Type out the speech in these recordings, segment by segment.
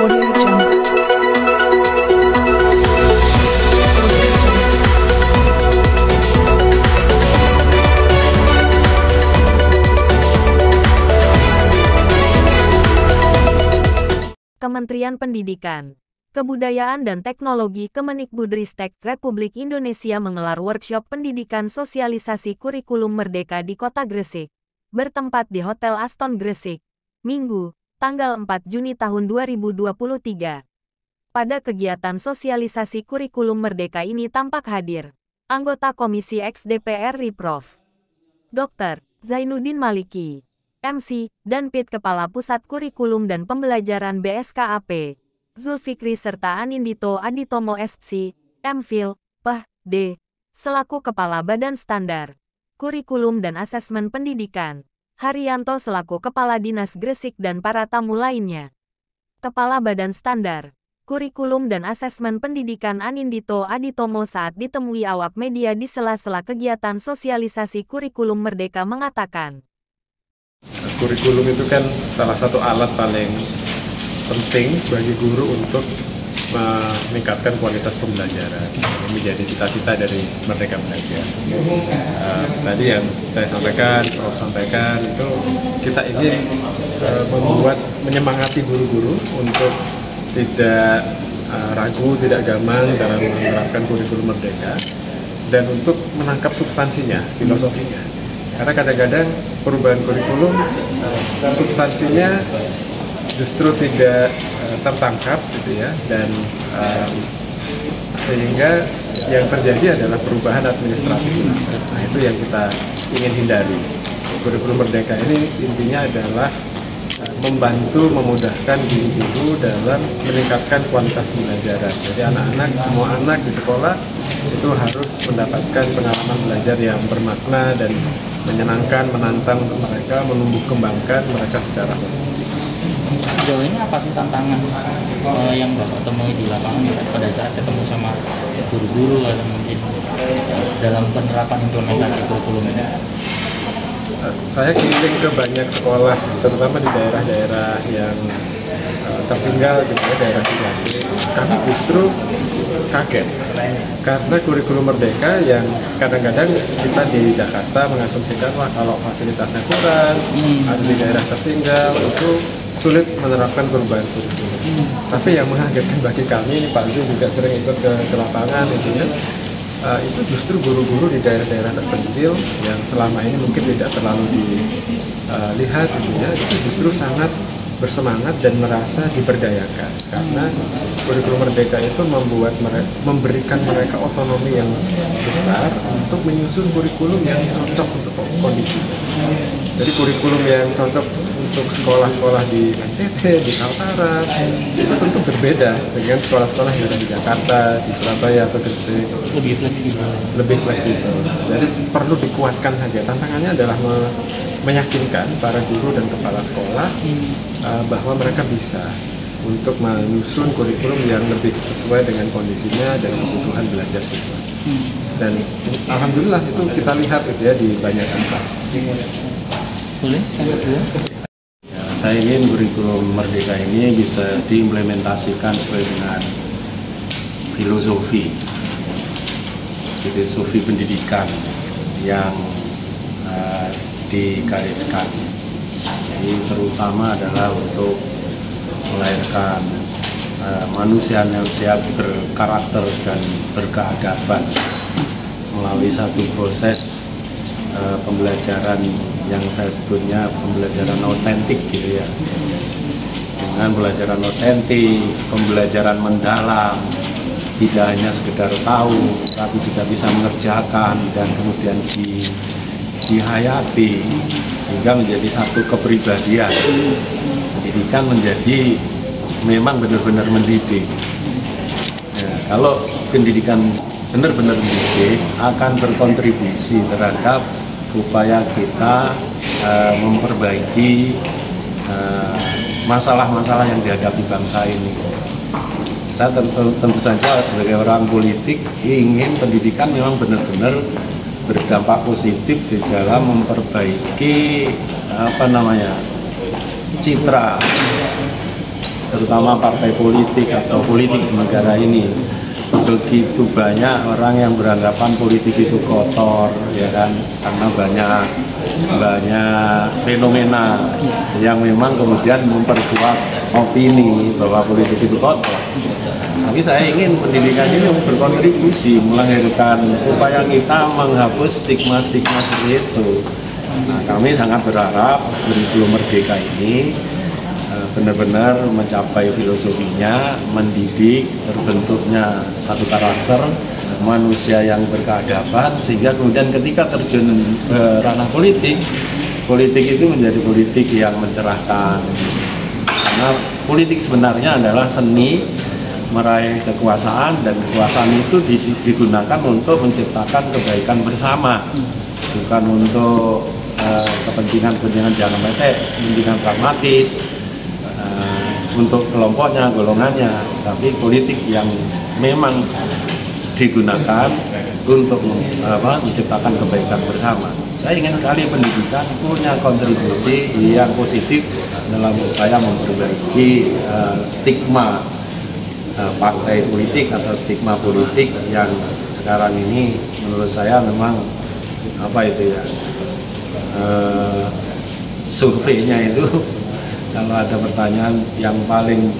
Audio Jungle. Kementerian Pendidikan, Kebudayaan dan Teknologi Kemendikbudristek Republik Indonesia menggelar workshop pendidikan sosialisasi kurikulum Merdeka di Kota Gresik, bertempat di Hotel Aston Gresik, Minggu, tanggal 4 Juni tahun 2023. Pada kegiatan sosialisasi kurikulum Merdeka ini tampak hadir anggota Komisi X DPR RI Prof. Dr. Zainuddin Maliki, MC, dan PIT Kepala Pusat Kurikulum dan Pembelajaran BSKAP, Zulfikri serta Anindito Aditomo SC, MPhil, Ph.D., selaku Kepala Badan Standar, Kurikulum dan Asesmen Pendidikan, Haryanto selaku Kepala Dinas Gresik dan para tamu lainnya. Kepala Badan Standar, Kurikulum dan Asesmen Pendidikan Anindito Aditomo saat ditemui awak media di sela-sela kegiatan sosialisasi kurikulum Merdeka mengatakan, kurikulum itu kan salah satu alat paling penting bagi guru untuk meningkatkan kualitas pembelajaran. Ini menjadi cita-cita dari Merdeka Belajar. Tadi yang saya sampaikan, Prof sampaikan, itu kita ingin menyemangati guru-guru untuk tidak ragu, tidak gamang dalam menerapkan kurikulum Merdeka, dan untuk menangkap substansinya, filosofinya. Karena kadang-kadang perubahan kurikulum substansinya justru tidak tertangkap gitu ya, dan sehingga yang terjadi adalah perubahan administratif. Nah, itu yang kita ingin hindari. Kurikulum Merdeka ini intinya adalah membantu memudahkan guru-guru dalam meningkatkan kualitas pembelajaran. Jadi anak-anak, semua anak di sekolah itu harus mendapatkan pengalaman belajar yang bermakna dan menyenangkan, menantang untuk mereka, menumbuh kembangkan mereka secara holistik. Sejauh ini apa sih tantangan yang Bapak temui di lapangan pada saat ketemu sama guru-guru atau mungkin dalam penerapan implementasi kurikulum ini? Saya keliling ke banyak sekolah, terutama di daerah-daerah yang tertinggal gitu ya, daerah 3T. Kami justru kaget karena kurikulum Merdeka yang kadang-kadang kita di Jakarta mengasumsikan wah kalau fasilitasnya kurang, ada di daerah tertinggal itu sulit menerapkan perubahan kurikulum. Tapi yang mengagetkan bagi kami, Pak Zul juga sering ikut ke lapangan intinya. Itu justru guru-guru di daerah-daerah terpencil yang selama ini mungkin tidak terlalu dilihat gitu ya, itu justru sangat bersemangat dan merasa diberdayakan karena kurikulum Merdeka itu memberikan mereka otonomi yang besar untuk menyusun kurikulum yang cocok untuk kondisi. Jadi kurikulum yang cocok untuk sekolah-sekolah di NTT, di Kaltara itu tentu berbeda dengan sekolah-sekolah yang ada di Jakarta, di Surabaya atau Gresik. Lebih fleksibel. Lebih fleksibel. Jadi perlu dikuatkan saja. Tantangannya adalah meyakinkan para guru dan kepala sekolah bahwa mereka bisa untuk menyusun kurikulum yang lebih sesuai dengan kondisinya dan kebutuhan belajar siswa. Dan alhamdulillah itu kita lihat itu ya di banyak tempat. Boleh, yang kedua? Ya, saya ingin kurikulum Merdeka ini bisa diimplementasikan sesuai dengan filosofi pendidikan yang digariskan. Jadi terutama adalah untuk melahirkan manusia-manusia berkarakter dan berkeadaban melalui satu proses pembelajaran yang saya sebutnya pembelajaran otentik gitu ya. Dengan pembelajaran otentik, pembelajaran mendalam, tidak hanya sekedar tahu, tapi juga bisa mengerjakan dan kemudian dihayati sehingga menjadi satu kepribadian. Pendidikan menjadi memang benar-benar mendidik. Ya, kalau pendidikan benar-benar mendidik akan berkontribusi terhadap upaya kita memperbaiki masalah-masalah yang dihadapi bangsa ini. Saya tentu saja sebagai orang politik ingin pendidikan memang benar-benar berdampak positif di dalam memperbaiki citra terutama partai politik atau politik di negara ini. Begitu banyak orang yang beranggapan politik itu kotor, ya kan, karena banyak fenomena yang memang kemudian memperkuat opini bahwa politik itu kotor. Tapi saya ingin pendidikan ini berkontribusi melahirkan upaya kita menghapus stigma-stigma seperti itu. Nah, kami sangat berharap kurikulum Merdeka ini benar-benar mencapai filosofinya, mendidik, terbentuknya satu karakter manusia yang berkeadaban, sehingga kemudian ketika terjun ke ranah politik, politik itu menjadi politik yang mencerahkan. Karena politik sebenarnya adalah seni meraih kekuasaan, dan kekuasaan itu digunakan untuk menciptakan kebaikan bersama, bukan untuk kepentingan-kepentingan jangka pendek, kepentingan pragmatis, untuk kelompoknya, golongannya, tapi politik yang memang digunakan untuk menciptakan kebaikan bersama. Saya ingin sekali pendidikan punya kontribusi yang positif dalam upaya memperbaiki stigma partai politik atau stigma politik yang sekarang ini menurut saya memang surveinya itu kalau ada pertanyaan yang paling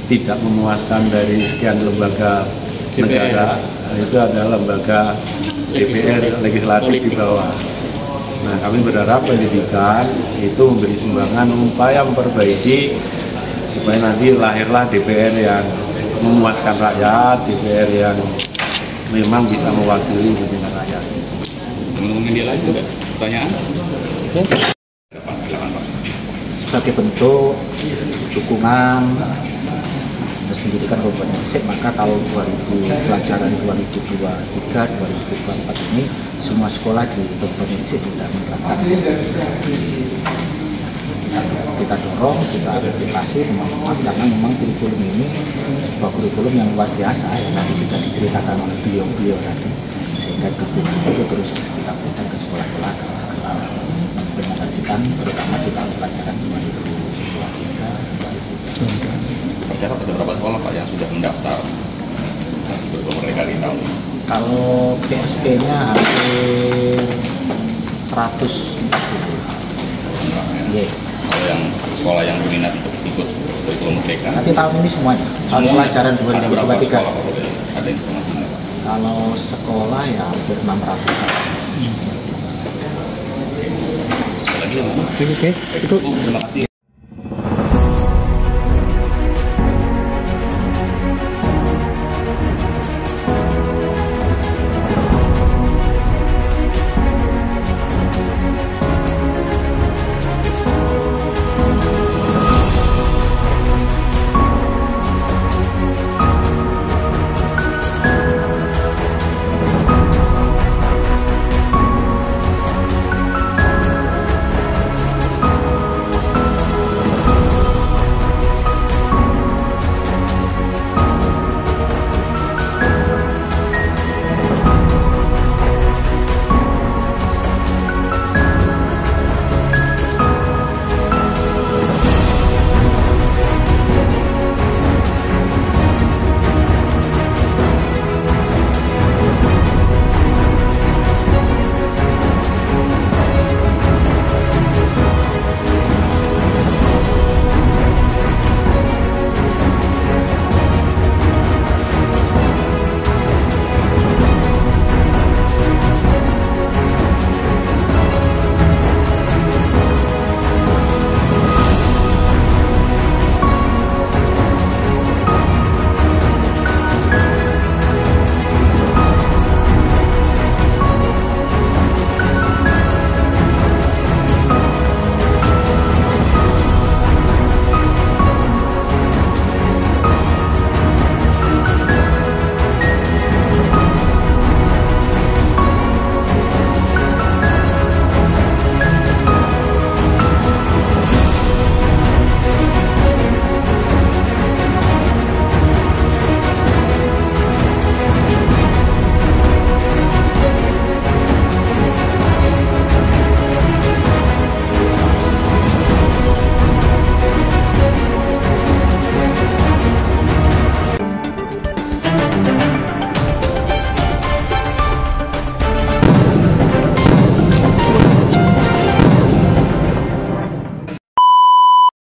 tidak memuaskan dari sekian lembaga negara, itu adalah lembaga DPR, legislatif di bawah. Nah, kami berharap pendidikan itu memberi sumbangan upaya memperbaiki supaya nanti lahirlah DPR yang memuaskan rakyat, DPR yang memang bisa mewakili kepentingan rakyat. Teman-teman media lain juga pertanyaan? Sebagai bentuk dukungan Dinas Pendidikan Kabupaten Gresik, maka tahun 2000 pelajaran 2023-2024 ini semua sekolah di Kabupaten Gresik sudah menerapkan. Kita dorong, kita aplikasi, karena memang kurikulum ini sebuah kurikulum yang luar biasa yang tadi sudah diceritakan oleh beliau-beliau tadi, sehingga dukungan itu terus kita berikan ke sekolah-sekolah agar segera mengimplementasikan, terutama di tahun pelajaran 2023-2024. Tercatat ada berapa sekolah Pak yang sudah mendaftar kurikulum Merdeka di tahun ini? Kalau PSP-nya hampir 140. Yeah. Kalau yang sekolah yang berminat untuk ikut kurikulum Merdeka? Nanti tahun ini semuanya, tahun pelajaran Ada berapa 2023. sekolah Pak? Ada informasinya Pak? Kalau sekolah ya hampir 600. Lagi ya, Pak? Oke, cukup. Terima kasih.